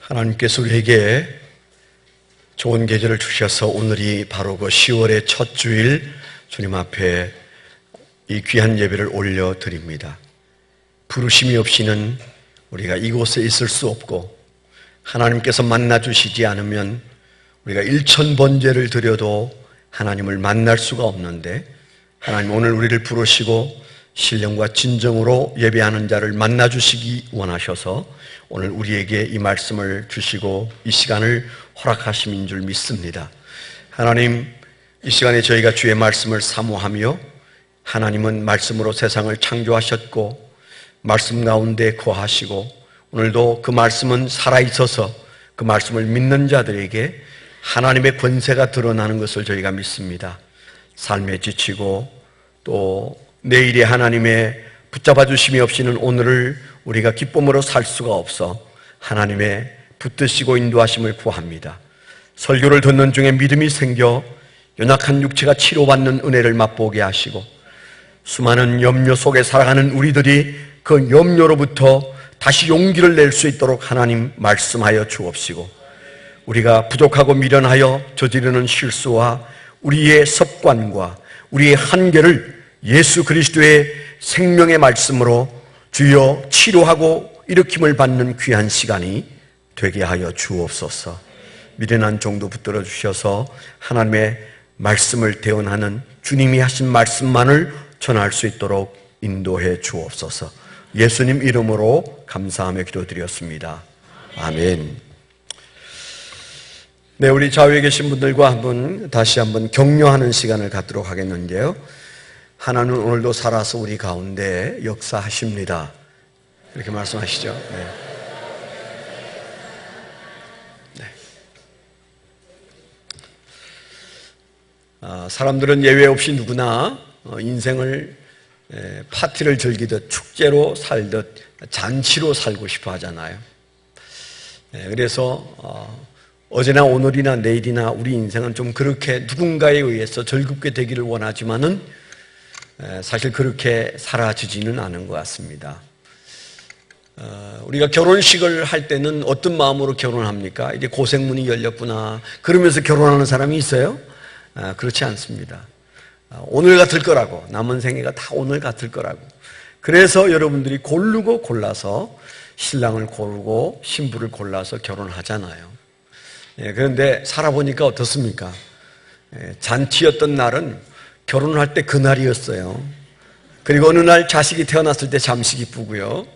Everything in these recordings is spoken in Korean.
하나님께서 우리에게 좋은 계절을 주셔서 오늘이 바로 그 10월의 첫 주일 주님 앞에 이 귀한 예배를 올려드립니다. 부르심이 없이는 우리가 이곳에 있을 수 없고 하나님께서 만나주시지 않으면 우리가 1000번제를 드려도 하나님을 만날 수가 없는데 하나님 오늘 우리를 부르시고 신령과 진정으로 예배하는 자를 만나주시기 원하셔서 오늘 우리에게 이 말씀을 주시고 이 시간을 허락하심인 줄 믿습니다. 하나님, 이 시간에 저희가 주의 말씀을 사모하며 하나님은 말씀으로 세상을 창조하셨고 말씀 가운데 거하시고 오늘도 그 말씀은 살아있어서 그 말씀을 믿는 자들에게 하나님의 권세가 드러나는 것을 저희가 믿습니다. 삶에 지치고 또 내일의 하나님의 붙잡아 주심이 없이는 오늘을 우리가 기쁨으로 살 수가 없어 하나님의 붙드시고 인도하심을 구합니다. 설교를 듣는 중에 믿음이 생겨 연약한 육체가 치료받는 은혜를 맛보게 하시고 수많은 염려 속에 살아가는 우리들이 그 염려로부터 다시 용기를 낼 수 있도록 하나님 말씀하여 주옵시고 우리가 부족하고 미련하여 저지르는 실수와 우리의 습관과 우리의 한계를 예수 그리스도의 생명의 말씀으로 주여 치료하고 일으킴을 받는 귀한 시간이 되게 하여 주옵소서. 미련한 종도 붙들어 주셔서 하나님의 말씀을 대언하는 주님이 하신 말씀만을 전할 수 있도록 인도해 주옵소서. 예수님 이름으로 감사하며 기도드렸습니다. 아멘. 네, 우리 좌우에 계신 분들과 다시 한번 격려하는 시간을 갖도록 하겠는데요. 하나님은 오늘도 살아서 우리 가운데 역사하십니다. 이렇게 말씀하시죠. 네. 네. 사람들은 예외 없이 누구나 인생을 파티를 즐기듯 축제로 살듯 잔치로 살고 싶어 하잖아요. 그래서 어제나 오늘이나 내일이나 우리 인생은 좀 그렇게 누군가에 의해서 즐겁게 되기를 원하지만은 사실 그렇게 사라지지는 않은 것 같습니다. 우리가 결혼식을 할 때는 어떤 마음으로 결혼합니까? 이제 고생문이 열렸구나 그러면서 결혼하는 사람이 있어요? 그렇지 않습니다. 오늘 같을 거라고, 남은 생애가 다 오늘 같을 거라고. 그래서 여러분들이 고르고 골라서 신랑을 고르고 신부를 골라서 결혼하잖아요. 그런데 살아보니까 어떻습니까? 잔치였던 날은 결혼할 때 그날이었어요. 그리고 어느 날 자식이 태어났을 때 잠시 기쁘고요.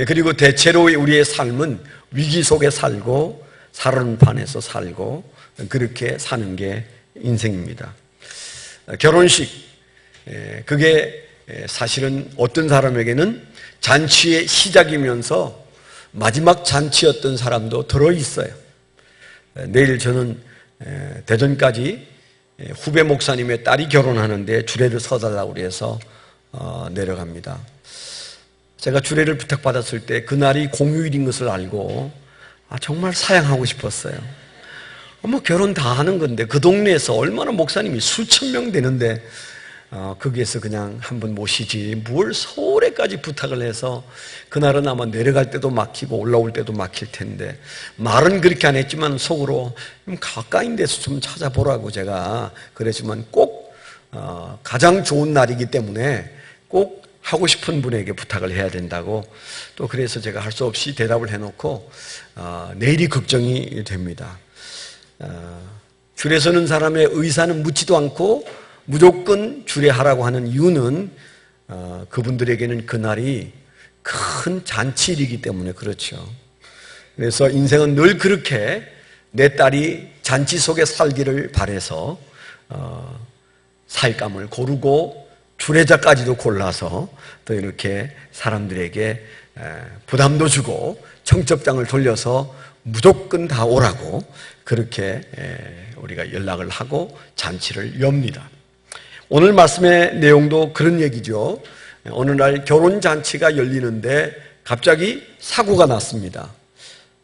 그리고 대체로 우리의 삶은 위기 속에 살고 살얼음판에서 살고 그렇게 사는 게 인생입니다. 결혼식, 그게 사실은 어떤 사람에게는 잔치의 시작이면서 마지막 잔치였던 사람도 들어있어요. 내일 저는 대전까지 후배 목사님의 딸이 결혼하는데 주례를 서달라고 그래서 내려갑니다. 제가 주례를 부탁받았을 때 그날이 공휴일인 것을 알고 정말 사양하고 싶었어요. 결혼 다 하는 건데 그 동네에서 얼마나 목사님이 수천 명 되는데 거기에서 그냥 한 분 모시지 뭘 서울에까지 부탁을 해서 그날은 아마 내려갈 때도 막히고 올라올 때도 막힐 텐데 말은 그렇게 안 했지만 속으로 좀 가까운 데서 좀 찾아보라고 제가 그랬지만 꼭 가장 좋은 날이기 때문에 꼭 하고 싶은 분에게 부탁을 해야 된다고 또 그래서 제가 할 수 없이 대답을 해놓고 내일이 걱정이 됩니다. 줄에 서는 사람의 의사는 묻지도 않고 무조건 주례하라고 하는 이유는 그분들에게는 그날이 큰 잔치일이기 때문에 그렇죠. 그래서 인생은 늘 그렇게 내 딸이 잔치 속에 살기를 바라서 살감을 고르고 주례자까지도 골라서 또 이렇게 사람들에게 부담도 주고 청첩장을 돌려서 무조건 다 오라고 그렇게 우리가 연락을 하고 잔치를 엽니다. 오늘 말씀의 내용도 그런 얘기죠. 어느 날 결혼잔치가 열리는데 갑자기 사고가 났습니다.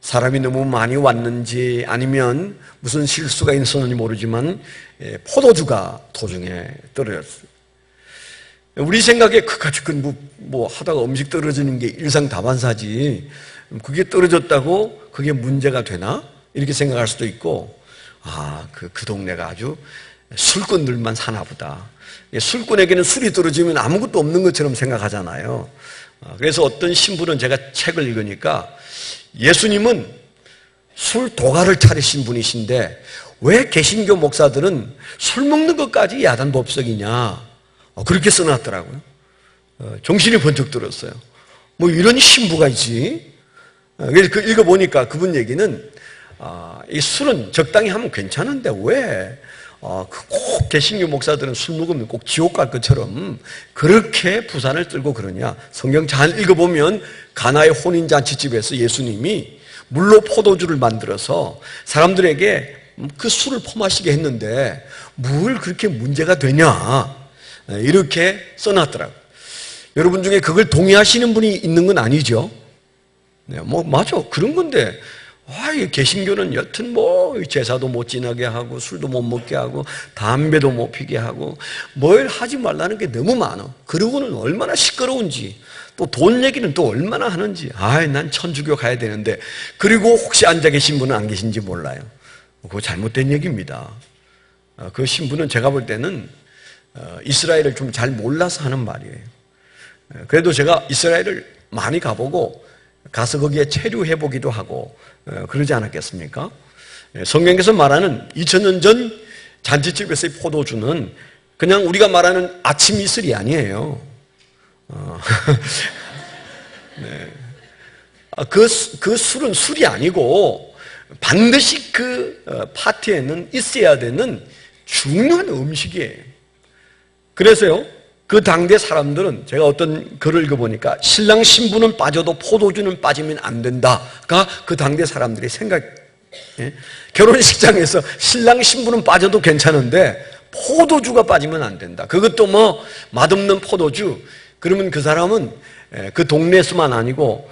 사람이 너무 많이 왔는지 아니면 무슨 실수가 있었는지 모르지만 포도주가 도중에 떨어졌어요. 우리 생각에 그까짓 뭐 하다가 음식 떨어지는 게 일상다반사지 그게 떨어졌다고 그게 문제가 되나? 이렇게 생각할 수도 있고, 그 동네가 아주 술꾼들만 사나 보다. 술꾼에게는 술이 떨어지면 아무것도 없는 것처럼 생각하잖아요. 그래서 어떤 신부는 제가 책을 읽으니까 예수님은 술 도가를 차리신 분이신데 왜 개신교 목사들은 술 먹는 것까지 야단법석이냐, 그렇게 써놨더라고요. 정신이 번쩍 들었어요. 뭐 이런 신부가 있지. 그래서 읽어보니까 그분 얘기는 이 술은 적당히 하면 괜찮은데 왜 꼭 개신교 목사들은 술 먹으면 꼭 지옥 갈 것처럼 그렇게 부산을 떨고 그러냐. 성경 잘 읽어보면 가나의 혼인잔치집에서 예수님이 물로 포도주를 만들어서 사람들에게 그 술을 퍼마시게 했는데 뭘 그렇게 문제가 되냐, 이렇게 써놨더라고요. 여러분 중에 그걸 동의하시는 분이 있는 건 아니죠? 네, 맞아. 그런 건데, 이 개신교는 여튼 제사도 못 지나게 하고, 술도 못 먹게 하고, 담배도 못 피게 하고, 뭘 하지 말라는 게 너무 많아. 그러고는 얼마나 시끄러운지, 또 돈 얘기는 또 얼마나 하는지, 난 천주교 가야 되는데, 그리고 혹시 앉아 계신 분은 안 계신지 몰라요. 그거 잘못된 얘기입니다. 그 신부는 제가 볼 때는 이스라엘을 좀 잘 몰라서 하는 말이에요. 그래도 제가 이스라엘을 많이 가보고 가서 거기에 체류해보기도 하고 그러지 않았겠습니까? 성경에서 말하는 2000년 전 잔치집에서의 포도주는 그냥 우리가 말하는 아침 이슬이 아니에요. 네. 그 술은 술이 아니고 반드시 그 파티에는 있어야 되는 중요한 음식이에요. 그래서요, 그 당대 사람들은, 제가 어떤 글을 읽어보니까 신랑 신부는 빠져도 포도주는 빠지면 안 된다가 그 당대 사람들의 생각. 결혼식장에서 신랑 신부는 빠져도 괜찮은데 포도주가 빠지면 안 된다. 그것도 맛없는 포도주, 그러면 그 사람은 그 동네에서만 아니고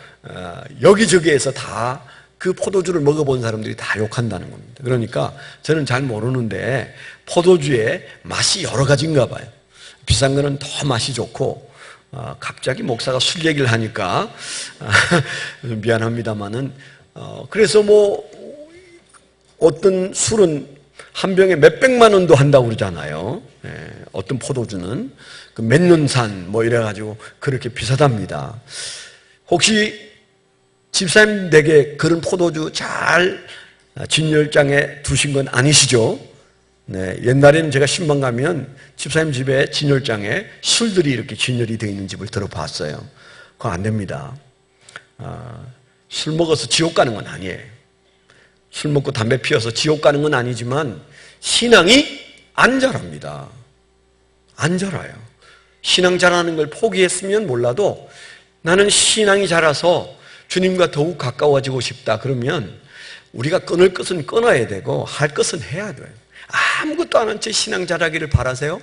여기저기에서 다 그 포도주를 먹어본 사람들이 다 욕한다는 겁니다. 그러니까 저는 잘 모르는데 포도주의 맛이 여러 가지인가 봐요. 비싼 거는 더 맛이 좋고, 갑자기 목사가 술 얘기를 하니까 미안합니다만은, 그래서 어떤 술은 한 병에 몇백만 원도 한다고 그러잖아요. 어떤 포도주는 그 몇 년산 이래가지고 그렇게 비싸답니다. 혹시 집사님 댁에 그런 포도주 잘 진열장에 두신 건 아니시죠? 네, 옛날에는 제가 신방 가면 집사님 집에 진열장에 술들이 이렇게 진열이 되어 있는 집을 들어봤어요. 그거 안 됩니다. 술 먹어서 지옥 가는 건 아니에요. 술 먹고 담배 피워서 지옥 가는 건 아니지만 신앙이 안 자랍니다. 안 자라요. 신앙 자라는 걸 포기했으면 몰라도 나는 신앙이 자라서 주님과 더욱 가까워지고 싶다. 그러면 우리가 끊을 것은 끊어야 되고 할 것은 해야 돼요. 아무것도 안 한 채 신앙 자라기를 바라세요?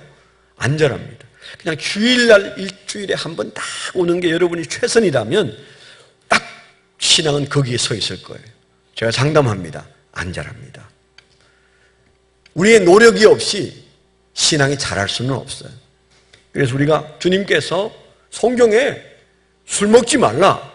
안 자랍니다. 그냥 주일날 일주일에 한 번 딱 오는 게 여러분이 최선이라면 딱 신앙은 거기에 서 있을 거예요. 제가 장담합니다. 안 자랍니다. 우리의 노력이 없이 신앙이 자랄 수는 없어요. 그래서 우리가 주님께서 성경에 술 먹지 말라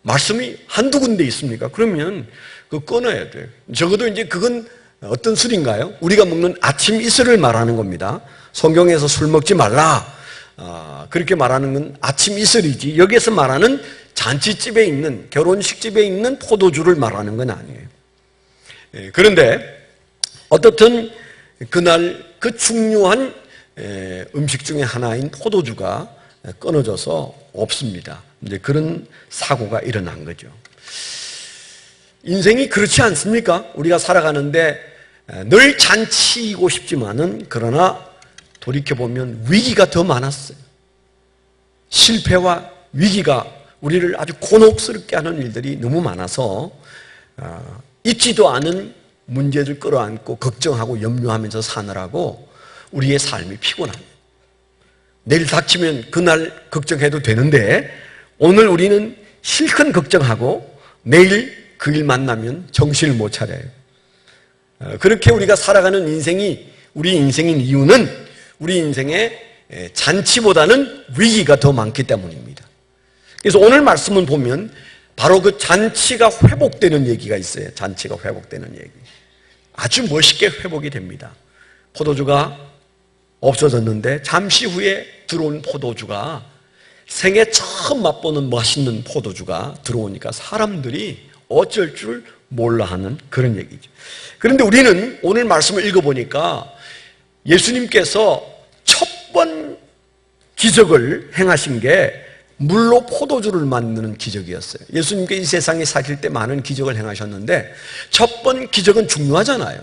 말씀이 한두 군데 있습니까? 그러면 그거 끊어야 돼요. 적어도 이제 그건 어떤 술인가요? 우리가 먹는 아침 이슬을 말하는 겁니다. 성경에서 술 먹지 말라, 그렇게 말하는 건 아침 이슬이지, 여기에서 말하는 잔치집에 있는, 결혼식집에 있는 포도주를 말하는 건 아니에요. 그런데 어떻든 그날 그 중요한 음식 중에 하나인 포도주가 끊어져서 없습니다. 이제 그런 사고가 일어난 거죠. 인생이 그렇지 않습니까? 우리가 살아가는데 늘 잔치이고 싶지만은, 그러나 돌이켜보면 위기가 더 많았어요. 실패와 위기가 우리를 아주 곤혹스럽게 하는 일들이 너무 많아서 있지도 않은 문제를 끌어안고 걱정하고 염려하면서 사느라고 우리의 삶이 피곤합니다. 내일 닥치면 그날 걱정해도 되는데 오늘 우리는 실컷 걱정하고 내일 그 일 만나면 정신을 못 차려요. 그렇게 우리가 살아가는 인생이 우리 인생인 이유는 우리 인생의 잔치보다는 위기가 더 많기 때문입니다. 그래서 오늘 말씀을 보면 바로 그 잔치가 회복되는 얘기가 있어요. 잔치가 회복되는 얘기. 아주 멋있게 회복이 됩니다. 포도주가 없어졌는데 잠시 후에 들어온 포도주가 생애 처음 맛보는 맛있는 포도주가 들어오니까 사람들이 어쩔 줄 몰라 하는 그런 얘기죠. 그런데 우리는 오늘 말씀을 읽어보니까 예수님께서 첫 번 기적을 행하신 게 물로 포도주를 만드는 기적이었어요. 예수님께 이 세상에 사실 때 많은 기적을 행하셨는데 첫 번 기적은 중요하잖아요.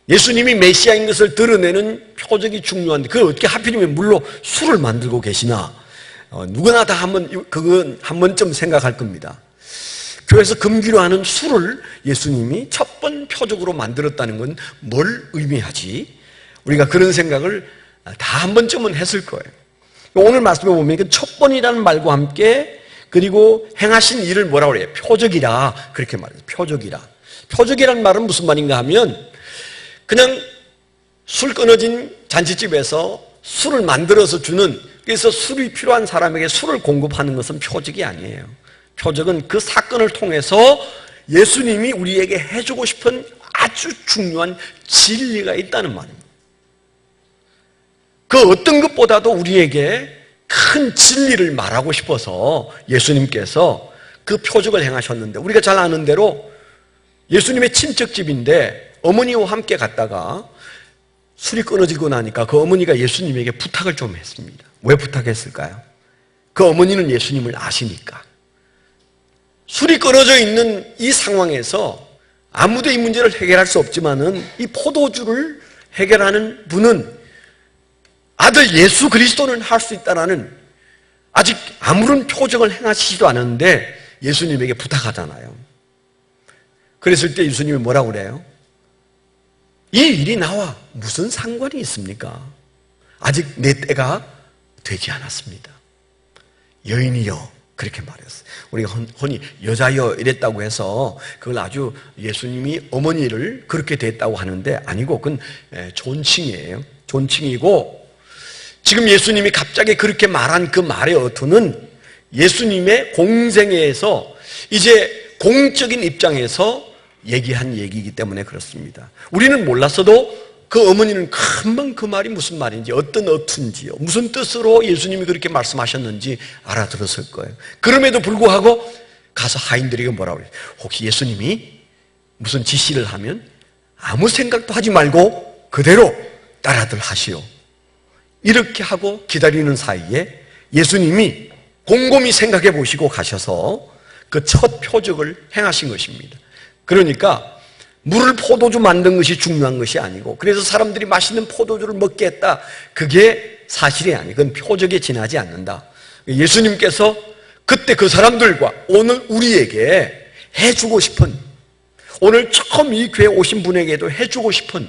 예수님이 메시아인 것을 드러내는 표적이 중요한데 그걸 어떻게 하필이면 물로 술을 만들고 계시나? 누구나 다 그건 한 번쯤 생각할 겁니다. 교회에서 금기로 하는 술을 예수님이 첫 번 표적으로 만들었다는 건 뭘 의미하지? 우리가 그런 생각을 다 한 번쯤은 했을 거예요. 오늘 말씀에 보면 첫 번이라는 말과 함께 그리고 행하신 일을 뭐라고 그래요? 표적이라 그렇게 말해요. 표적이라. 표적이라는 말은 무슨 말인가 하면 그냥 술 끊어진 잔치집에서 술을 만들어서 주는, 그래서 술이 필요한 사람에게 술을 공급하는 것은 표적이 아니에요. 표적은 그 사건을 통해서 예수님이 우리에게 해주고 싶은 아주 중요한 진리가 있다는 말입니다. 그 어떤 것보다도 우리에게 큰 진리를 말하고 싶어서 예수님께서 그 표적을 행하셨는데, 우리가 잘 아는 대로 예수님의 친척집인데 어머니와 함께 갔다가 술이 끊어지고 나니까 그 어머니가 예수님에게 부탁을 좀 했습니다. 왜 부탁했을까요? 그 어머니는 예수님을 아시니까. 술이 끊어져 있는 이 상황에서 아무도 이 문제를 해결할 수 없지만은 이 포도주를 해결하는 분은 아들 예수 그리스도는 할 수 있다라는, 아직 아무런 표적을 행하시지도 않았는데 예수님에게 부탁하잖아요. 그랬을 때 예수님이 뭐라고 그래요? 이 일이 나와 무슨 상관이 있습니까? 아직 내 때가 되지 않았습니다. 여인이여, 그렇게 말했어요. 우리가 흔히 여자여 이랬다고 해서 그걸 아주 예수님이 어머니를 그렇게 됐다고 하는데 아니고, 그건 존칭이에요. 존칭이고, 지금 예수님이 갑자기 그렇게 말한 그 말의 어투는 예수님의 공생애에서 이제 공적인 입장에서 얘기한 얘기이기 때문에 그렇습니다. 우리는 몰랐어도 그 어머니는 금방 그 말이 무슨 말인지, 어떤 어투인지, 무슨 뜻으로 예수님이 그렇게 말씀하셨는지 알아들었을 거예요. 그럼에도 불구하고 가서 하인들에게 뭐라고 해요? 혹시 예수님이 무슨 지시를 하면 아무 생각도 하지 말고 그대로 따라들 하시오. 이렇게 하고 기다리는 사이에 예수님이 곰곰이 생각해 보시고 가셔서 그 첫 표적을 행하신 것입니다. 그러니까 물을 포도주 만든 것이 중요한 것이 아니고, 그래서 사람들이 맛있는 포도주를 먹게 했다, 그게 사실이 아니고 그건 표적에 지나지 않는다. 예수님께서 그때 그 사람들과 오늘 우리에게 해주고 싶은, 오늘 처음 이 교회에 오신 분에게도 해주고 싶은,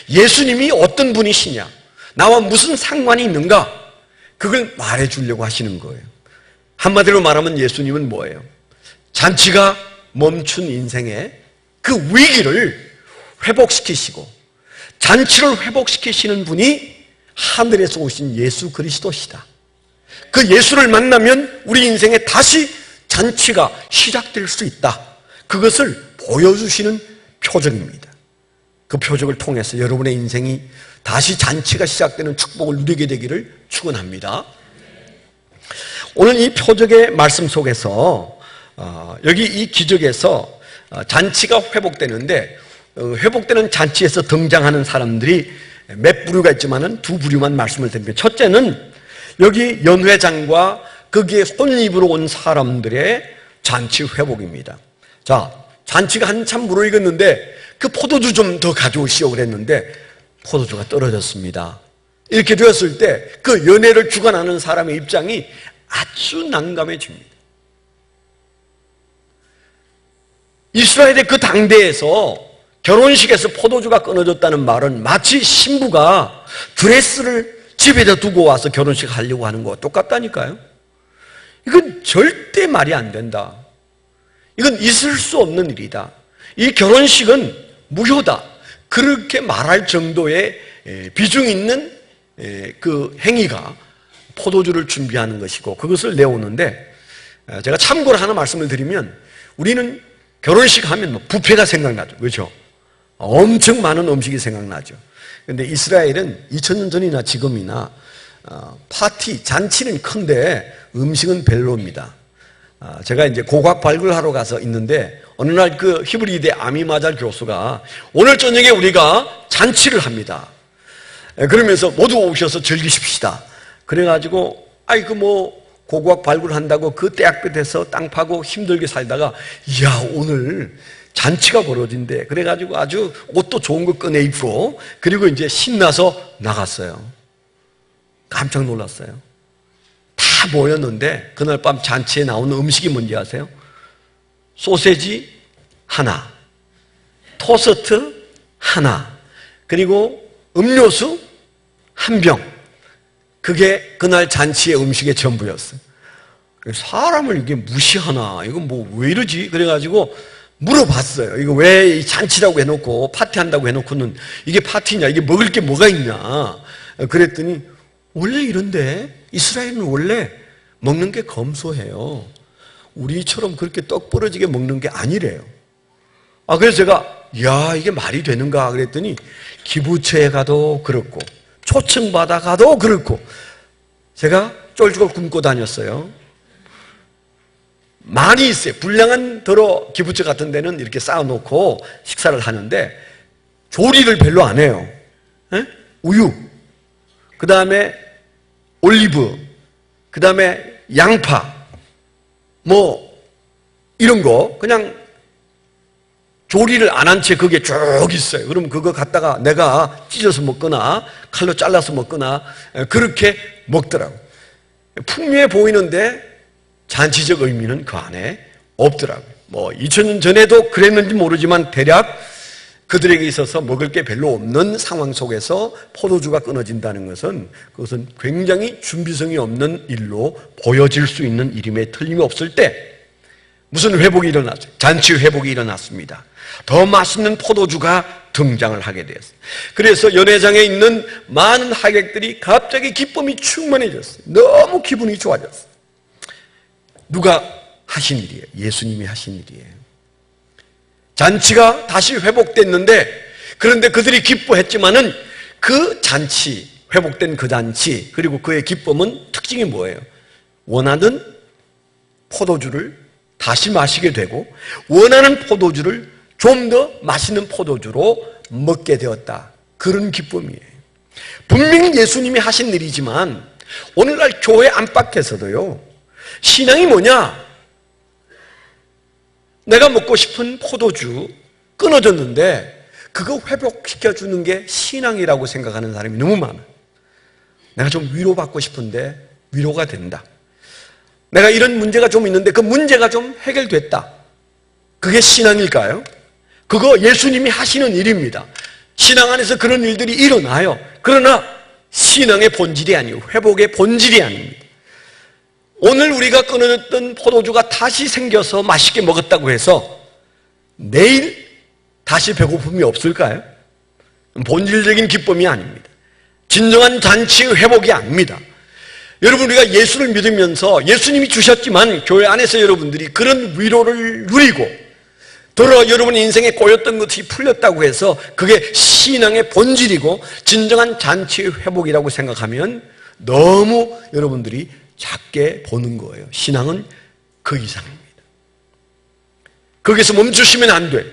예수님이 어떤 분이시냐, 나와 무슨 상관이 있는가, 그걸 말해주려고 하시는 거예요. 한마디로 말하면 예수님은 뭐예요? 잔치가 멈춘 인생의 그 위기를 회복시키시고 잔치를 회복시키시는 분이 하늘에서 오신 예수 그리스도시다. 그 예수를 만나면 우리 인생에 다시 잔치가 시작될 수 있다. 그것을 보여주시는 표적입니다. 그 표적을 통해서 여러분의 인생이 다시 잔치가 시작되는 축복을 누리게 되기를 축원합니다. 오늘 이 표적의 말씀 속에서 여기 이 기적에서 잔치가 회복되는데, 회복되는 잔치에서 등장하는 사람들이 몇 부류가 있지만은 두 부류만 말씀을 드립니다. 첫째는 여기 연회장과 거기에 혼입으로 온 사람들의 잔치 회복입니다. 자, 잔치가 한참 무르익었는데 그 포도주 좀 더 가져오시오 그랬는데 포도주가 떨어졌습니다. 이렇게 되었을 때 그 연회를 주관하는 사람의 입장이 아주 난감해집니다. 이스라엘의 그 당대에서 결혼식에서 포도주가 끊어졌다는 말은 마치 신부가 드레스를 집에다 두고 와서 결혼식 하려고 하는 거와 똑같다니까요. 이건 절대 말이 안 된다. 이건 있을 수 없는 일이다. 이 결혼식은 무효다. 그렇게 말할 정도의 비중 있는 그 행위가 포도주를 준비하는 것이고 그것을 내오는데, 제가 참고로 하나 말씀을 드리면 우리는 결혼식 하면 뭐 뷔페가 생각나죠. 그렇죠? 엄청 많은 음식이 생각나죠. 그런데 이스라엘은 2000년 전이나 지금이나 파티, 잔치는 큰데 음식은 별로입니다. 제가 이제 고각 발굴하러 가서 있는데 어느 날 그 히브리대 아미마잘 교수가 오늘 저녁에 우리가 잔치를 합니다. 그러면서 모두 오셔서 즐기십시다. 그래가지고 고고학 발굴한다고 그 대학 끝에서 땅 파고 힘들게 살다가 이야 오늘 잔치가 벌어진대. 그래가지고 아주 옷도 좋은 거 꺼내 입고 그리고 이제 신나서 나갔어요. 깜짝 놀랐어요. 다 모였는데 그날 밤 잔치에 나오는 음식이 뭔지 아세요? 소세지 하나, 토스트 하나, 그리고 음료수 한 병. 그게 그날 잔치의 음식의 전부였어요. 사람을 이게 무시하나? 이거 뭐 왜 이러지? 그래가지고 물어봤어요. 이거 왜 잔치라고 해놓고 파티한다고 해놓고는 이게 파티냐? 이게 먹을 게 뭐가 있냐? 그랬더니 원래 이런데 이스라엘은 원래 먹는 게 검소해요. 우리처럼 그렇게 떡 부러지게 먹는 게 아니래요. 그래서 제가 야 이게 말이 되는가 그랬더니 기부처에 가도 그렇고 초청받아 가도 그렇고 제가 쫄쫄 굶고 다녔어요. 많이 있어요. 불량한 기부처 같은 데는 이렇게 쌓아놓고 식사를 하는데 조리를 별로 안 해요. 우유, 그 다음에 올리브, 그 다음에 양파, 뭐 이런 거 그냥 조리를 안 한 채 그게 쭉 있어요. 그럼 그거 갖다가 내가 찢어서 먹거나 칼로 잘라서 먹거나 그렇게 먹더라고. 풍요해 보이는데 잔치적 의미는 그 안에 없더라고요. 뭐 2000년 전에도 그랬는지 모르지만 대략 그들에게 있어서 먹을 게 별로 없는 상황 속에서 포도주가 끊어진다는 것은 그것은 굉장히 준비성이 없는 일로 보여질 수 있는 일임에 틀림이 없을 때 무슨 회복이 일어났어요? 잔치 회복이 일어났습니다. 더 맛있는 포도주가 등장을 하게 되었어요. 그래서 연회장에 있는 많은 하객들이 갑자기 기쁨이 충만해졌어요. 너무 기분이 좋아졌어요. 누가 하신 일이에요? 예수님이 하신 일이에요. 잔치가 다시 회복됐는데 그런데 그들이 기뻐했지만은 그 잔치, 회복된 그 잔치 그리고 그의 기쁨은 특징이 뭐예요? 원하는 포도주를 다시 마시게 되고 원하는 포도주를 좀 더 맛있는 포도주로 먹게 되었다. 그런 기쁨이에요. 분명히 예수님이 하신 일이지만 오늘날 교회 안팎에서도요. 신앙이 뭐냐? 내가 먹고 싶은 포도주 끊어졌는데 그거 회복시켜주는 게 신앙이라고 생각하는 사람이 너무 많아요. 내가 좀 위로받고 싶은데 위로가 된다. 내가 이런 문제가 좀 있는데 그 문제가 좀 해결됐다. 그게 신앙일까요? 그거 예수님이 하시는 일입니다. 신앙 안에서 그런 일들이 일어나요. 그러나 신앙의 본질이 아니고 회복의 본질이 아닙니다. 오늘 우리가 끊어졌던 포도주가 다시 생겨서 맛있게 먹었다고 해서 내일 다시 배고픔이 없을까요? 본질적인 기쁨이 아닙니다. 진정한 잔치의 회복이 아닙니다. 여러분 우리가 예수를 믿으면서 예수님이 주셨지만 교회 안에서 여러분들이 그런 위로를 누리고 여러분 인생에 꼬였던 것이 풀렸다고 해서 그게 신앙의 본질이고 진정한 잔치의 회복이라고 생각하면 너무 여러분들이 작게 보는 거예요. 신앙은 그 이상입니다. 거기서 멈추시면 안 돼요.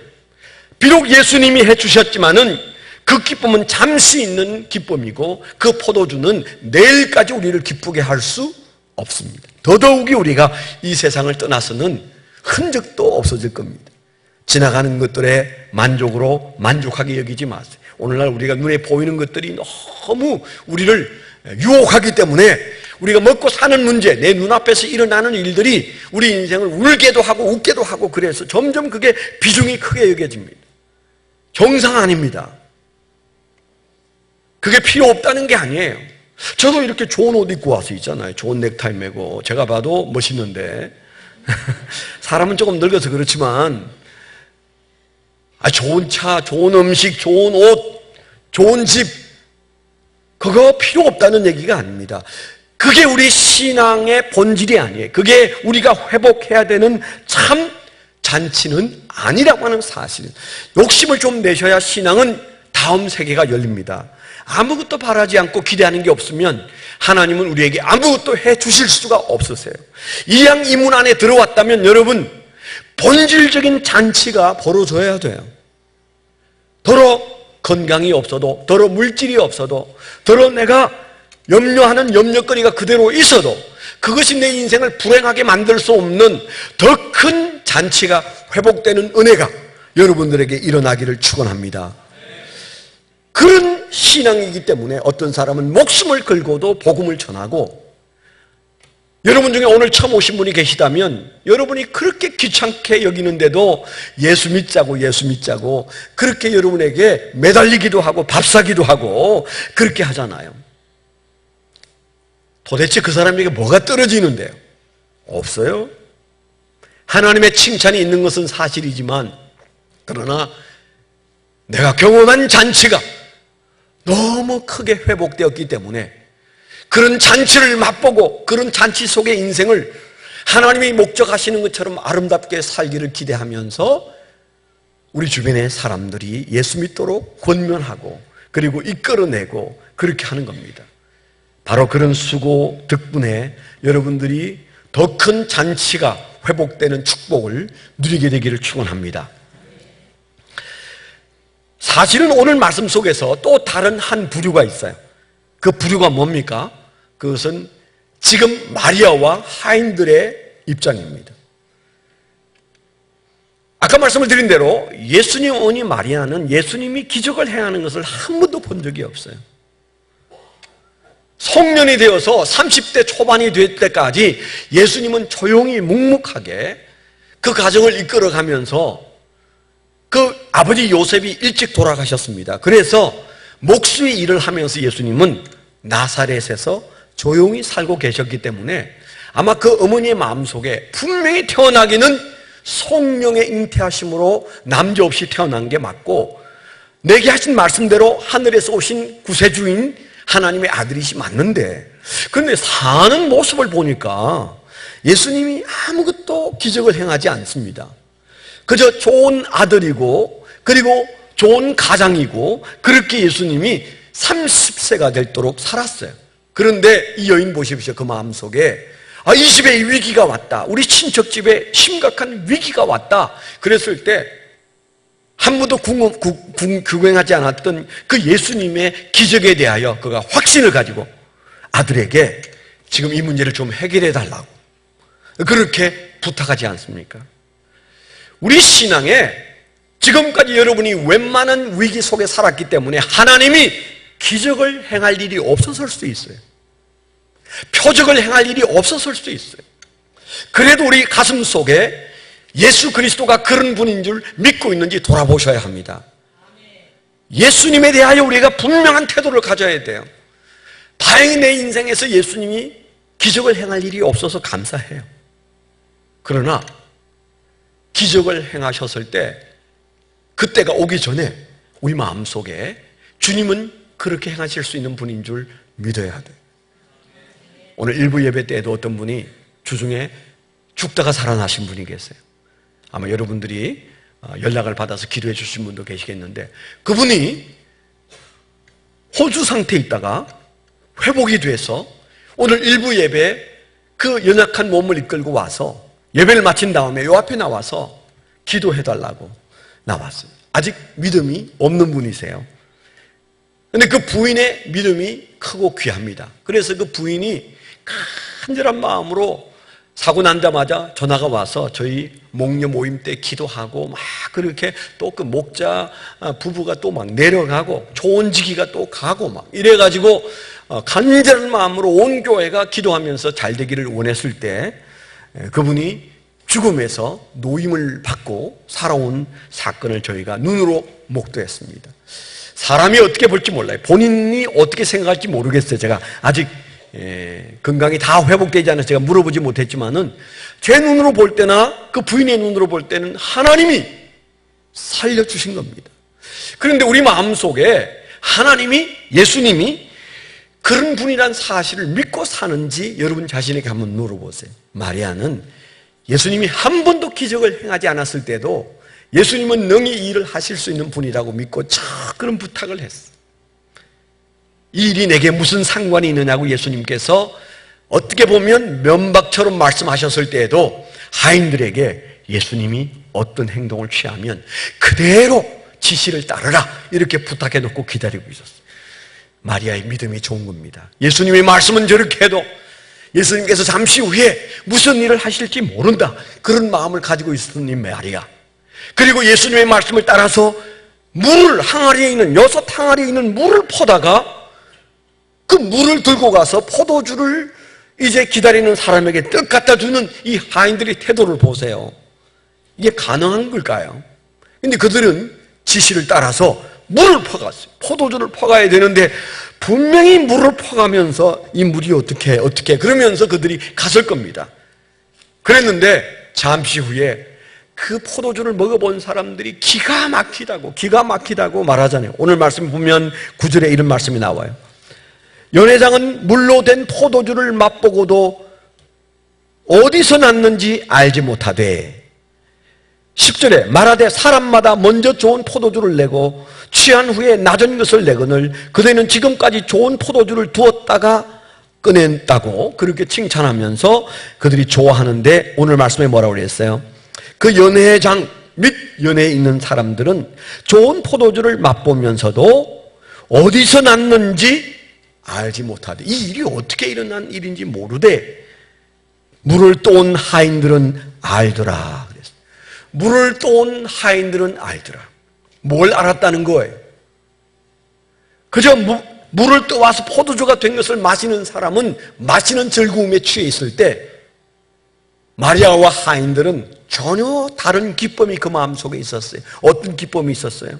비록 예수님이 해주셨지만은 그 기쁨은 잠시 있는 기쁨이고 그 포도주는 내일까지 우리를 기쁘게 할 수 없습니다. 더더욱이 우리가 이 세상을 떠나서는 흔적도 없어질 겁니다. 지나가는 것들에 만족으로 만족하게 여기지 마세요. 오늘날 우리가 눈에 보이는 것들이 너무 우리를 유혹하기 때문에 우리가 먹고 사는 문제, 내 눈앞에서 일어나는 일들이 우리 인생을 울게도 하고 웃게도 하고 그래서 점점 그게 비중이 크게 여겨집니다. 정상 아닙니다. 그게 필요 없다는 게 아니에요. 저도 이렇게 좋은 옷 입고 와서 있잖아요. 좋은 넥타이 매고 제가 봐도 멋있는데 사람은 조금 늙어서 그렇지만 좋은 차, 좋은 음식, 좋은 옷, 좋은 집 그거 필요 없다는 얘기가 아닙니다. 그게 우리 신앙의 본질이 아니에요. 그게 우리가 회복해야 되는 참 잔치는 아니라고 하는 사실. 욕심을 좀 내셔야 신앙은 다음 세계가 열립니다. 아무것도 바라지 않고 기대하는 게 없으면 하나님은 우리에게 아무것도 해 주실 수가 없으세요. 이양 이 문 안에 들어왔다면 여러분, 본질적인 잔치가 벌어져야 돼요. 더러 건강이 없어도, 더러 물질이 없어도, 더러 내가 염려하는 염려거리가 그대로 있어도 그것이 내 인생을 불행하게 만들 수 없는 더 큰 잔치가 회복되는 은혜가 여러분들에게 일어나기를 축원합니다. 그런 신앙이기 때문에 어떤 사람은 목숨을 걸고도 복음을 전하고, 여러분 중에 오늘 처음 오신 분이 계시다면 여러분이 그렇게 귀찮게 여기는데도 예수 믿자고 그렇게 여러분에게 매달리기도 하고 밥 사기도 하고 그렇게 하잖아요. 도대체 그 사람에게 뭐가 떨어지는데요? 없어요. 하나님의 칭찬이 있는 것은 사실이지만, 그러나 내가 경험한 잔치가 너무 크게 회복되었기 때문에 그런 잔치를 맛보고 그런 잔치 속의 인생을 하나님이 목적하시는 것처럼 아름답게 살기를 기대하면서 우리 주변의 사람들이 예수 믿도록 권면하고 그리고 이끌어내고 그렇게 하는 겁니다. 바로 그런 수고 덕분에 여러분들이 더 큰 잔치가 회복되는 축복을 누리게 되기를 축원합니다. 사실은 오늘 말씀 속에서 또 다른 한 부류가 있어요. 그 부류가 뭡니까? 그것은 지금 마리아와 하인들의 입장입니다. 아까 말씀을 드린 대로 예수님 어머니 마리아는 예수님이 기적을 행하는 것을 한 번도 본 적이 없어요. 성년이 되어서 30대 초반이 될 때까지 예수님은 조용히 묵묵하게 그 가정을 이끌어가면서, 그 아버지 요셉이 일찍 돌아가셨습니다. 그래서 목수의 일을 하면서 예수님은 나사렛에서 조용히 살고 계셨기 때문에 아마 그 어머니의 마음속에 분명히 태어나기는 성령의 잉태하심으로 남자 없이 태어난 게 맞고, 내게 하신 말씀대로 하늘에서 오신 구세주인 하나님의 아들이시 맞는데, 그런데 사는 모습을 보니까 예수님이 아무것도 기적을 행하지 않습니다. 그저 좋은 아들이고 그리고 좋은 가장이고 그렇게 예수님이 30세가 되도록 살았어요. 그런데 이 여인 보십시오. 그 마음속에 이 집에 위기가 왔다, 우리 친척 집에 심각한 위기가 왔다 그랬을 때 한 번도 구경하지 않았던 그 예수님의 기적에 대하여 그가 확신을 가지고 아들에게 지금 이 문제를 좀 해결해 달라고 그렇게 부탁하지 않습니까? 우리 신앙에 지금까지 여러분이 웬만한 위기 속에 살았기 때문에 하나님이 기적을 행할 일이 없었을 수도 있어요. 표적을 행할 일이 없었을 수도 있어요. 그래도 우리 가슴 속에 예수 그리스도가 그런 분인 줄 믿고 있는지 돌아보셔야 합니다. 예수님에 대하여 우리가 분명한 태도를 가져야 돼요. 다행히 내 인생에서 예수님이 기적을 행할 일이 없어서 감사해요. 그러나 기적을 행하셨을 때 그때가 오기 전에 우리 마음속에 주님은 그렇게 행하실 수 있는 분인 줄 믿어야 돼요. 오늘 일부 예배 때에도 어떤 분이 주중에 죽다가 살아나신 분이 계세요. 아마 여러분들이 연락을 받아서 기도해 주신 분도 계시겠는데, 그분이 혼수 상태에 있다가 회복이 돼서 오늘 일부 예배에 그 연약한 몸을 이끌고 와서 예배를 마친 다음에 요 앞에 나와서 기도해 달라고 나왔어요. 아직 믿음이 없는 분이세요. 그런데 그 부인의 믿음이 크고 귀합니다. 그래서 그 부인이 간절한 마음으로 사고 난다마자 전화가 와서 저희 목녀 모임 때 기도하고 막 그렇게 또 그 목자 부부가 또 막 내려가고 초원지기가 또 가고 막 이래가지고 간절한 마음으로 온 교회가 기도하면서 잘 되기를 원했을 때 그분이 죽음에서 노임을 받고 살아온 사건을 저희가 눈으로 목도했습니다. 사람이 어떻게 볼지 몰라요. 본인이 어떻게 생각할지 모르겠어요. 제가 아직 건강이 다 회복되지 않아서 제가 물어보지 못했지만은 제 눈으로 볼 때나 그 부인의 눈으로 볼 때는 하나님이 살려주신 겁니다. 그런데 우리 마음속에 하나님이, 예수님이 그런 분이란 사실을 믿고 사는지 여러분 자신에게 한번 물어보세요. 마리아는 예수님이 한 번도 기적을 행하지 않았을 때도 예수님은 능히 이 일을 하실 수 있는 분이라고 믿고 그런 부탁을 했어요. 이 일이 내게 무슨 상관이 있느냐고 예수님께서 어떻게 보면 면박처럼 말씀하셨을 때에도 하인들에게 예수님이 어떤 행동을 취하면 그대로 지시를 따르라 이렇게 부탁해 놓고 기다리고 있었어요. 마리아의 믿음이 좋은 겁니다. 예수님의 말씀은 저렇게 해도 예수님께서 잠시 후에 무슨 일을 하실지 모른다, 그런 마음을 가지고 있었던 이 마리아, 그리고 예수님의 말씀을 따라서 물을, 항아리에 있는 6 항아리에 있는 물을 퍼다가 그 물을 들고 가서 포도주를 이제 기다리는 사람에게 떡 갖다 주는 이 하인들의 태도를 보세요. 이게 가능한 걸까요? 근데 그들은 지시를 따라서 물을 퍼갔어요. 포도주를 퍼가야 되는데 분명히 물을 퍼가면서 이 물이 어떻게 그러면서 그들이 갔을 겁니다. 그랬는데 잠시 후에 그 포도주를 먹어본 사람들이 기가 막히다고 말하잖아요. 오늘 말씀 보면 9절에 이런 말씀이 나와요. 연회장은 물로 된 포도주를 맛보고도 어디서 났는지 알지 못하되, 10절에 말하되 사람마다 먼저 좋은 포도주를 내고 취한 후에 낮은 것을 내거늘 그들은 지금까지 좋은 포도주를 두었다가 꺼냈다고 그렇게 칭찬하면서 그들이 좋아하는데, 오늘 말씀에 뭐라고 그랬어요? 그 연회장 및 연회에 있는 사람들은 좋은 포도주를 맛보면서도 어디서 났는지 알지 못하되, 이 일이 어떻게 일어난 일인지 모르되 물을 떠온 하인들은 알더라 그랬어요. 물을 떠온 하인들은 알더라. 뭘 알았다는 거예요? 그저 물을 떠와서 포도주가 된 것을 마시는 사람은 마시는 즐거움에 취해 있을 때, 마리아와 하인들은 전혀 다른 기쁨이 그 마음속에 있었어요. 어떤 기쁨이 있었어요?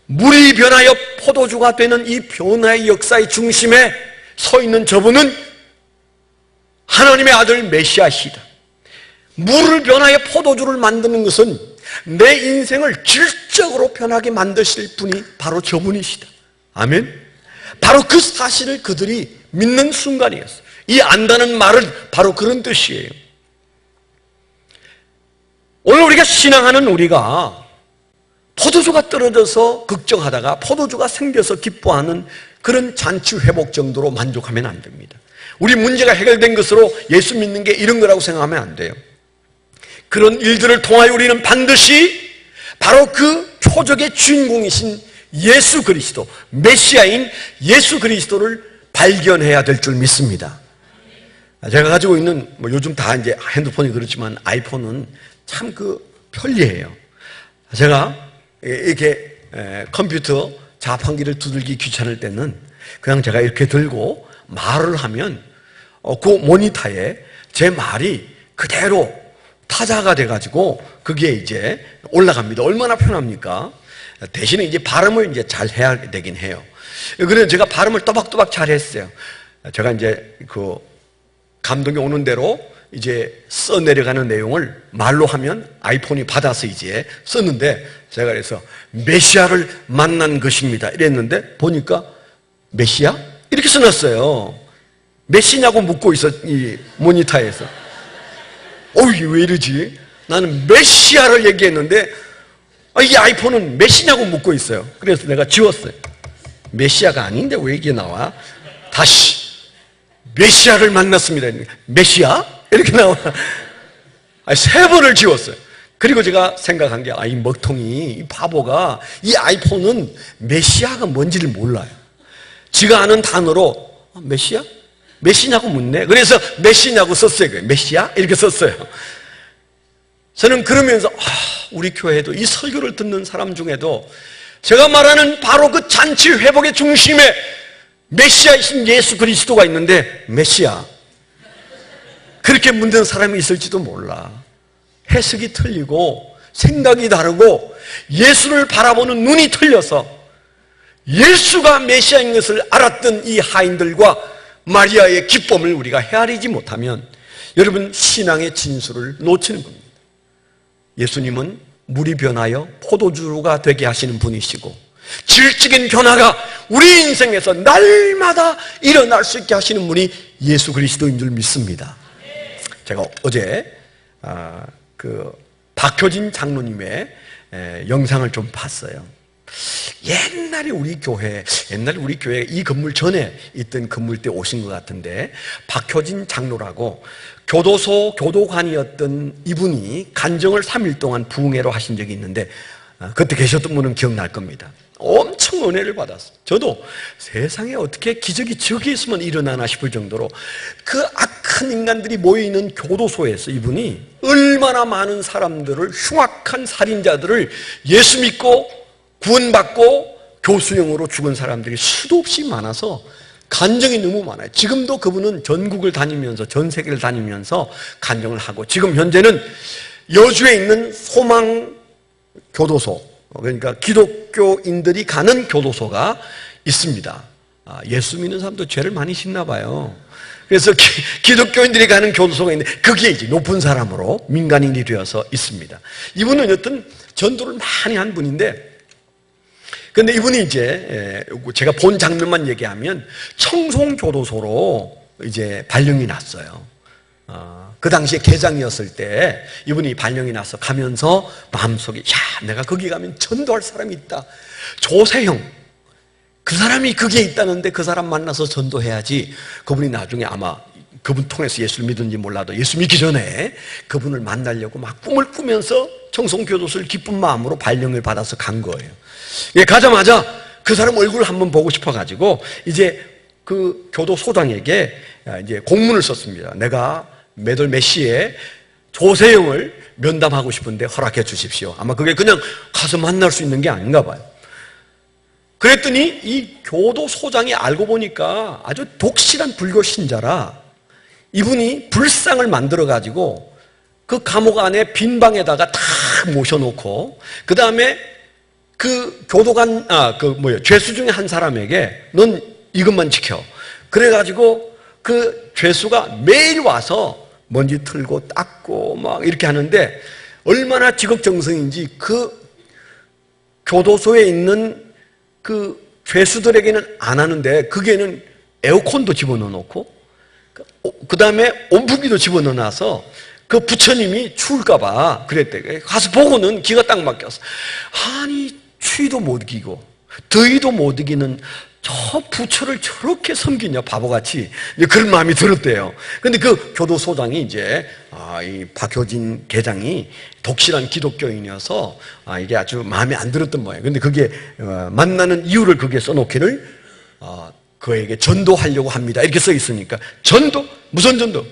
물이 변하여 포도주가 되는 이 변화의 역사의 중심에 서 있는 저분은 하나님의 아들 메시아시다. 물을 변하여 포도주를 만드는 것은 내 인생을 질적으로 변하게 만드실 분이 바로 저분이시다. 아멘. 바로 그 사실을 그들이 믿는 순간이었어요. 이 안다는 말은 바로 그런 뜻이에요. 오늘 우리가 신앙하는 우리가 포도주가 떨어져서 걱정하다가 포도주가 생겨서 기뻐하는 그런 잔치 회복 정도로 만족하면 안 됩니다. 우리 문제가 해결된 것으로 예수 믿는 게 이런 거라고 생각하면 안 돼요. 그런 일들을 통하여 우리는 반드시 바로 그 표적의 주인공이신 예수 그리스도, 메시아인 예수 그리스도를 발견해야 될 줄 믿습니다. 제가 가지고 있는 요즘 다 이제 핸드폰이 그렇지만 아이폰은 참 편리해요. 제가 이렇게 컴퓨터 자판기를 두들기 귀찮을 때는 그냥 제가 이렇게 들고 말을 하면 그 모니터에 제 말이 그대로 타자가 돼가지고 그게 이제 올라갑니다. 얼마나 편합니까? 대신에 이제 발음을 이제 잘 해야 되긴 해요. 그래서 제가 발음을 또박또박 잘 했어요. 제가 이제 감동이 오는 대로 이제 써 내려가는 내용을 말로 하면 아이폰이 받아서 이제 썼는데, 제가 그래서 메시아를 만난 것입니다 이랬는데 보니까 메시아? 이렇게 써놨어요. 메시냐고 묻고 있어, 이 모니터에서. 이게 왜 이러지? 나는 메시아를 얘기했는데 이 아이폰은 메시냐고 묻고 있어요. 그래서 내가 지웠어요. 메시아가 아닌데 왜 이게 나와? 다시 메시아를 만났습니다. 메시아? 이렇게 나와. 3번을 지웠어요. 그리고 제가 생각한 게, 이 먹통이, 이 바보가, 이 아이폰은 메시아가 뭔지를 몰라요. 지가 아는 단어로 메시아? 메시냐고 묻네. 그래서 메시냐고 썼어요. 메시아? 이렇게 썼어요. 저는 그러면서 우리 교회도 이 설교를 듣는 사람 중에도 제가 말하는 바로 그 잔치 회복의 중심에 메시아이신 예수 그리스도가 있는데, 메시아 그렇게 묻는 사람이 있을지도 몰라. 해석이 틀리고 생각이 다르고 예수를 바라보는 눈이 틀려서 예수가 메시아인 것을 알았던 이 하인들과 마리아의 기쁨을 우리가 헤아리지 못하면 여러분, 신앙의 진수를 놓치는 겁니다. 예수님은 물이 변하여 포도주가 되게 하시는 분이시고 질적인 변화가 우리 인생에서 날마다 일어날 수 있게 하시는 분이 예수 그리스도인 줄 믿습니다. 제가 어제 박효진 장로님의 영상을 좀 봤어요. 옛날에 우리 교회 이 건물 전에 있던 건물때 오신 것 같은데, 박효진 장로라고 교도관이었던 이분이 간정을 3일 동안 부흥회로 하신 적이 있는데, 그때 계셨던 분은 기억날 겁니다. 엄청 은혜를 받았어요. 저도 세상에 어떻게 기적이 저기에서만 일어나나 싶을 정도로 그 악한 인간들이 모여있는 교도소에서 이분이 얼마나 많은 사람들을, 흉악한 살인자들을 예수 믿고 구원받고 교수형으로 죽은 사람들이 수도 없이 많아서 간정이 너무 많아요. 지금도 그분은 전국을 다니면서, 전 세계를 다니면서 간정을 하고, 지금 현재는 여주에 있는 소망 교도소, 그러니까 기독교인들이 가는 교도소가 있습니다. 예수 믿는 사람도 죄를 많이 짓나 봐요. 그래서 기독교인들이 가는 교도소가 있는데, 거기에 이제 높은 사람으로 민간인이 되어서 있습니다. 이분은 어떤 전도를 많이 한 분인데, 근데 이분이 이제 제가 본 장면만 얘기하면 청송교도소로 이제 발령이 났어요. 그 당시에 계장이었을 때 이분이 발령이 나서 가면서 마음속에, 내가 거기 가면 전도할 사람이 있다. 조세형, 그 사람이 거기에 있다는데 그 사람 만나서 전도해야지. 그분이 나중에 아마 그분 통해서 예수를 믿은지 몰라도 예수 믿기 전에 그분을 만나려고 막 꿈을 꾸면서 청송교도소를 기쁜 마음으로 발령을 받아서 간 거예요. 가자마자 그 사람 얼굴을 한번 보고 싶어가지고 이제 그 교도소장에게 이제 공문을 썼습니다. 내가 몇 월 몇 시에 조세형을 면담하고 싶은데 허락해 주십시오. 아마 그게 그냥 가서 만날 수 있는 게 아닌가 봐요. 그랬더니 이 교도소장이 알고 보니까 아주 독실한 불교 신자라, 이분이 불상을 만들어가지고 그 감옥 안에 빈 방에다가 다 모셔놓고, 그 다음에 그 교도관, 죄수 중에 한 사람에게 넌 이것만 지켜. 그래가지고 그 죄수가 매일 와서 먼지 털고 닦고 막 이렇게 하는데, 얼마나 지극정성인지 그 교도소에 있는 그 죄수들에게는 안 하는데, 거기에는 에어컨도 집어넣어 놓고, 그 다음에 온풍기도 집어넣어 놔서 그 부처님이 추울까봐 그랬대. 가서 보고는 기가 딱 막혔어. 아니, 추위도 못 이기고 더위도 못 이기는 저 부처를 저렇게 섬기냐, 바보같이. 그런 마음이 들었대요. 근데 그 교도소장이 이제, 이 박효진 계장이 독실한 기독교인이어서, 이게 아주 마음에 안 들었던 모양이에요. 근데 그게, 만나는 이유를 거기에 써놓기를, 그에게 전도하려고 합니다. 이렇게 써 있으니까, 전도? 무슨 전도?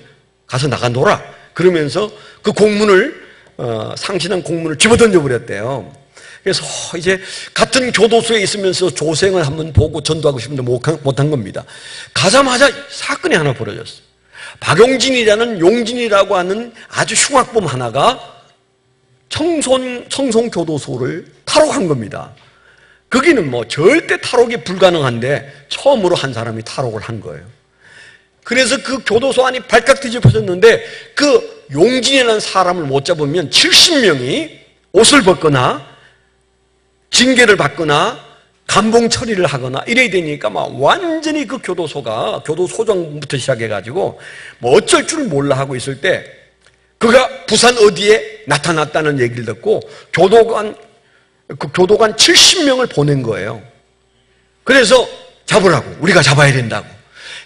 가서 나가 놀아. 그러면서 그 공문을, 상신한 공문을 집어던져 버렸대요. 그래서 이제 같은 교도소에 있으면서 조생을 한번 보고 전도하고 싶은데 못한 겁니다. 가자마자 사건이 하나 벌어졌어요. 박용진이라는, 용진이라고 하는 아주 흉악범 하나가 청송교도소를 탈옥한 겁니다. 거기는 뭐 절대 탈옥이 불가능한데 처음으로 한 사람이 탈옥을 한 거예요. 그래서 그 교도소 안이 발칵 뒤집어졌는데, 그 용진이라는 사람을 못 잡으면 70명이 옷을 벗거나 징계를 받거나 감봉 처리를 하거나 이래야 되니까 막 완전히 그 교도소가, 교도소장부터 시작해가지고 뭐 어쩔 줄 몰라 하고 있을 때, 그가 부산 어디에 나타났다는 얘기를 듣고 교도관 70명을 보낸 거예요. 그래서 잡으라고, 우리가 잡아야 된다고,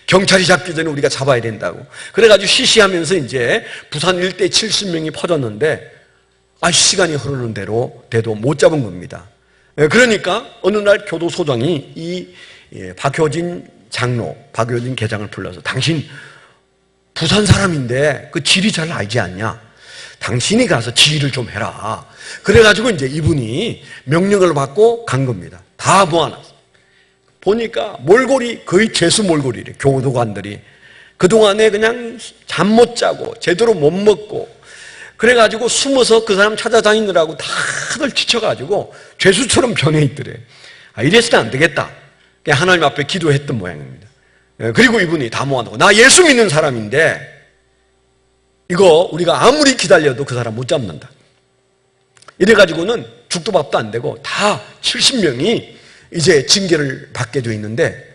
경찰이 잡기 전에 우리가 잡아야 된다고. 그래가지고 시시하면서 이제 부산 일대 70명이 퍼졌는데, 시간이 흐르는 대로 돼도 못 잡은 겁니다. 그러니까 어느 날 교도소장이 이 박효진 장로, 박효진 계장을 불러서, 당신 부산 사람인데 그 지리 잘 알지 않냐? 당신이 가서 지휘를 좀 해라. 그래가지고 이제 이분이 명령을 받고 간 겁니다. 다 모아놨어. 보니까 몰골이 거의 죄수 몰골이래. 교도관들이 그동안에 그냥 잠 못 자고 제대로 못 먹고, 그래가지고 숨어서 그 사람 찾아다니느라고 다들 지쳐가지고 죄수처럼 변해 있더래. 이래서는 안 되겠다. 하나님 앞에 기도했던 모양입니다. 그리고 이분이 다 모아놓고, 나 예수 믿는 사람인데 이거 우리가 아무리 기다려도 그 사람 못 잡는다. 이래가지고는 죽도 밥도 안 되고 다 70명이 이제 징계를 받게 되어 있는데,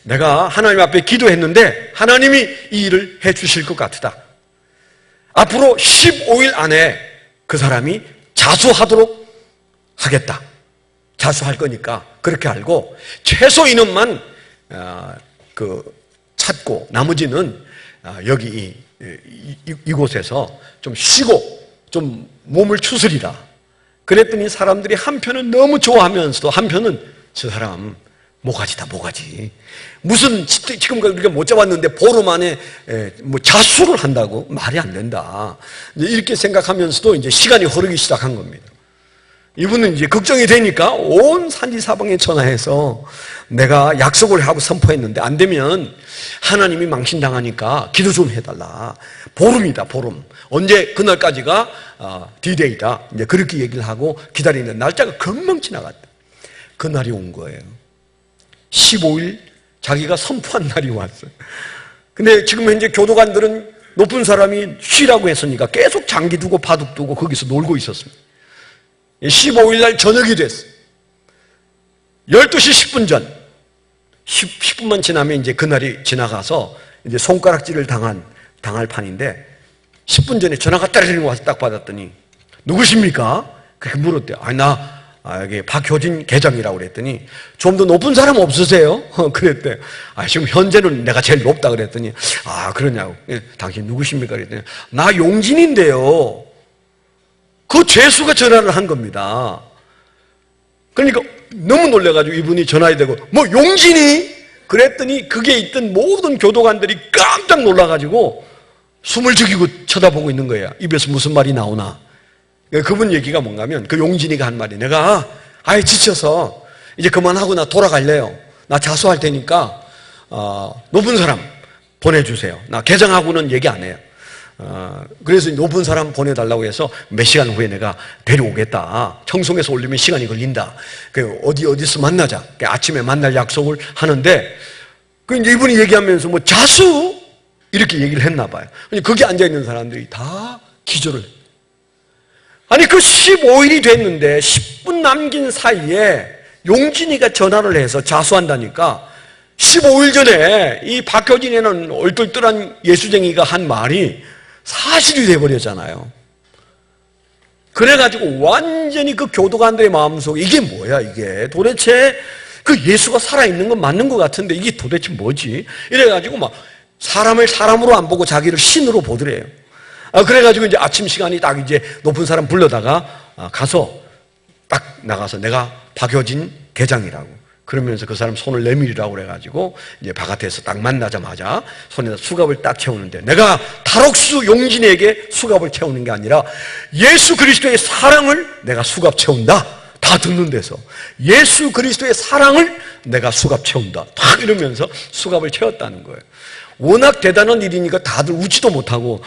내가 하나님 앞에 기도했는데 하나님이 이 일을 해 주실 것 같다. 앞으로 15일 안에 그 사람이 자수하도록 하겠다. 자수할 거니까 그렇게 알고 최소 인원만 찾고 나머지는 여기 이곳에서 좀 쉬고 좀 몸을 추스리라. 그랬더니 사람들이 한편은 너무 좋아하면서도 한편은 저 사람 모가지다, 모가지. 무슨 지금까지 우리가 못 잡았는데 보름 안에 뭐 자수를 한다고? 말이 안 된다. 이렇게 생각하면서도 이제 시간이 흐르기 시작한 겁니다. 이분은 이제 걱정이 되니까 온 산지사방에 전화해서 내가 약속을 하고 선포했는데 안 되면 하나님이 망신당하니까 기도 좀 해달라. 보름이다, 보름. 언제 그날까지가 D-Day다. 이제 그렇게 얘기를 하고 기다리는 날짜가 금방 지나갔다. 그날이 온 거예요. 15일 자기가 선포한 날이 왔어요. 근데 지금 현재 교도관들은 높은 사람이 쉬라고 했으니까 계속 장기 두고 바둑 두고 거기서 놀고 있었습니다. 15일 날 저녁이 됐어요. 12시 10분 전, 10분만 지나면 이제 그날이 지나가서 이제 손가락질을 당할 판인데 10분 전에 전화가 따르르 와서 딱 받았더니 누구십니까? 그렇게 물었대요. 여기 박효진 계장이라고 그랬더니 좀 더 높은 사람 없으세요? 그랬대. 지금 현재는 내가 제일 높다 그랬더니 그러냐고. 당신 누구십니까? 그랬더니 나 용진인데요. 그 죄수가 전화를 한 겁니다. 그러니까 너무 놀래가지고 이분이 전화해 대고 뭐 용진이? 그랬더니 그게 있던 모든 교도관들이 깜짝 놀라가지고 숨을 죽이고 쳐다보고 있는 거예요. 입에서 무슨 말이 나오나. 그분 얘기가 뭔가 하면 그 용진이가 한 말이 내가 지쳐서 이제 그만하고 나 돌아갈래요. 나 자수할 테니까 높은 사람 보내주세요. 나 개장하고는 얘기 안 해요. 그래서 높은 사람 보내달라고 해서 몇 시간 후에 내가 데려오겠다. 청송에서 올리면 시간이 걸린다. 어디서 만나자. 아침에 만날 약속을 하는데 이제 이분이 얘기하면서 뭐 자수 이렇게 얘기를 했나 봐요. 거기 앉아 있는 사람들이 다 기절을 해요. 아니 그 15일이 됐는데 10분 남긴 사이에 용진이가 전화를 해서 자수한다니까 15일 전에 이 박효진에는 얼떨떨한 예수쟁이가 한 말이 사실이 돼버렸잖아요. 그래가지고 완전히 그 교도관들의 마음속에 이게 뭐야 이게 도대체 그 예수가 살아있는 건 맞는 것 같은데 이게 도대체 뭐지? 이래가지고 막 사람을 사람으로 안 보고 자기를 신으로 보더래요. 그래가지고 이제 아침 시간이 딱 이제 높은 사람 불러다가 가서 딱 나가서 내가 박효진 계장이라고 그러면서 그 사람 손을 내밀으라고 그래가지고 이제 바깥에서 딱 만나자마자 손에다 수갑을 딱 채우는데 내가 탈옥수 용진에게 수갑을 채우는 게 아니라 예수 그리스도의 사랑을 내가 수갑 채운다. 다 듣는 데서 예수 그리스도의 사랑을 내가 수갑 채운다. 딱 이러면서 수갑을 채웠다는 거예요. 워낙 대단한 일이니까 다들 웃지도 못하고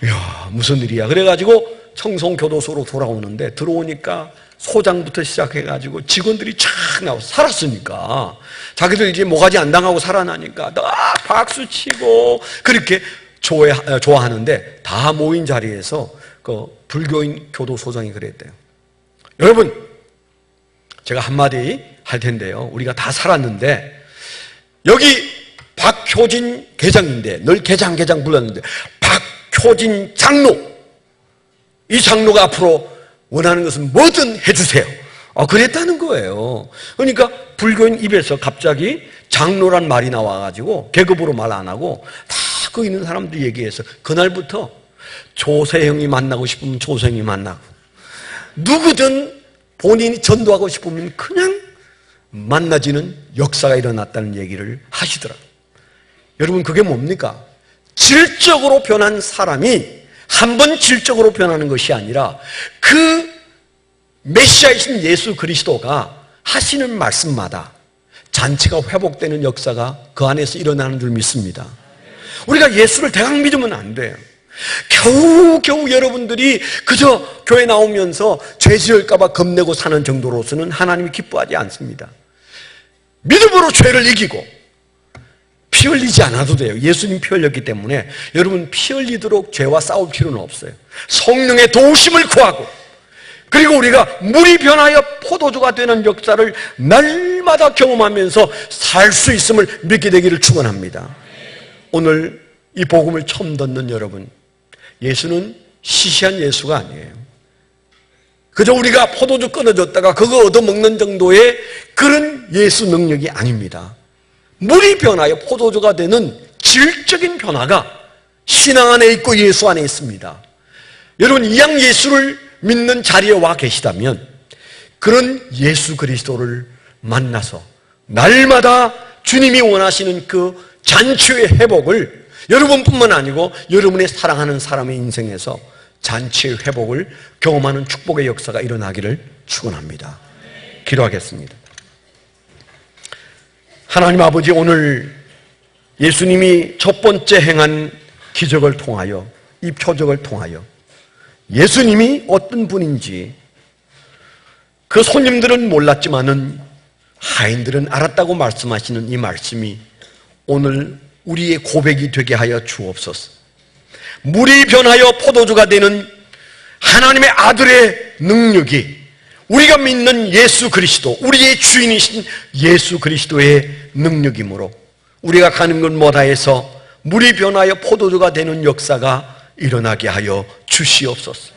이야 무슨 일이야. 그래가지고 청송교도소로 돌아오는데 들어오니까 소장부터 시작해가지고 직원들이 쫙 나와서 살았으니까 자기들 이제 모가지 안 당하고 살아나니까 딱 박수치고 그렇게 좋아하는데 다 모인 자리에서 그 불교인 교도소장이 그랬대요. 여러분 제가 한마디 할 텐데요. 우리가 다 살았는데 여기 박효진 계장인데 늘 계장 불렀는데 박효진 장로 이 장로가 앞으로 원하는 것은 뭐든 해주세요. 그랬다는 거예요. 그러니까 불교인 입에서 갑자기 장로란 말이 나와가지고 계급으로 말 안 하고 다 거기 있는 사람들이 얘기해서 그날부터 조세형이 만나고 싶으면 조세형이 만나고 누구든 본인이 전도하고 싶으면 그냥 만나지는 역사가 일어났다는 얘기를 하시더라고요. 여러분 그게 뭡니까? 질적으로 변한 사람이 한 번 질적으로 변하는 것이 아니라 그 메시아이신 예수 그리스도가 하시는 말씀마다 잔치가 회복되는 역사가 그 안에서 일어나는 줄 믿습니다. 우리가 예수를 대강 믿으면 안 돼요. 겨우 여러분들이 그저 교회 나오면서 죄 지을까 봐 겁내고 사는 정도로서는 하나님이 기뻐하지 않습니다. 믿음으로 죄를 이기고 피 흘리지 않아도 돼요. 예수님 피 흘렸기 때문에 여러분 피 흘리도록 죄와 싸울 필요는 없어요. 성령의 도우심을 구하고 그리고 우리가 물이 변하여 포도주가 되는 역사를 날마다 경험하면서 살 수 있음을 믿게 되기를 축원합니다. 오늘 이 복음을 처음 듣는 여러분, 예수는 시시한 예수가 아니에요. 그저 우리가 포도주 끊어줬다가 그거 얻어먹는 정도의 그런 예수 능력이 아닙니다. 물이 변하여 포도주가 되는 질적인 변화가 신앙 안에 있고 예수 안에 있습니다. 여러분, 이양 예수를 믿는 자리에 와 계시다면 그런 예수 그리스도를 만나서 날마다 주님이 원하시는 그 잔치의 회복을 여러분뿐만 아니고 여러분의 사랑하는 사람의 인생에서 잔치의 회복을 경험하는 축복의 역사가 일어나기를 축원합니다. 기도하겠습니다. 하나님 아버지, 오늘 예수님이 첫 번째 행한 기적을 통하여, 이 표적을 통하여 예수님이 어떤 분인지 그 손님들은 몰랐지만은 하인들은 알았다고 말씀하시는 이 말씀이 오늘 우리의 고백이 되게 하여 주옵소서. 물이 변하여 포도주가 되는 하나님의 아들의 능력이 우리가 믿는 예수 그리스도, 우리의 주인이신 예수 그리스도의 능력이므로 우리가 가는 곳마다 해서 물이 변하여 포도주가 되는 역사가 일어나게 하여 주시옵소서.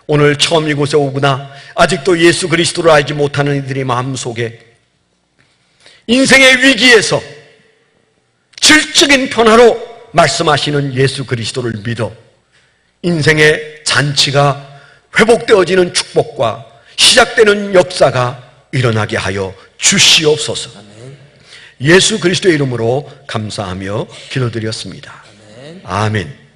오늘 처음 이곳에 오거나 아직도 예수 그리스도를 알지 못하는 이들의 마음속에 인생의 위기에서 질적인 변화로 말씀하시는 예수 그리스도를 믿어 인생의 잔치가 회복되어지는 축복과 시작되는 역사가 일어나게 하여 주시옵소서. 예수 그리스도의 이름으로 감사하며 기도드렸습니다. 아멘.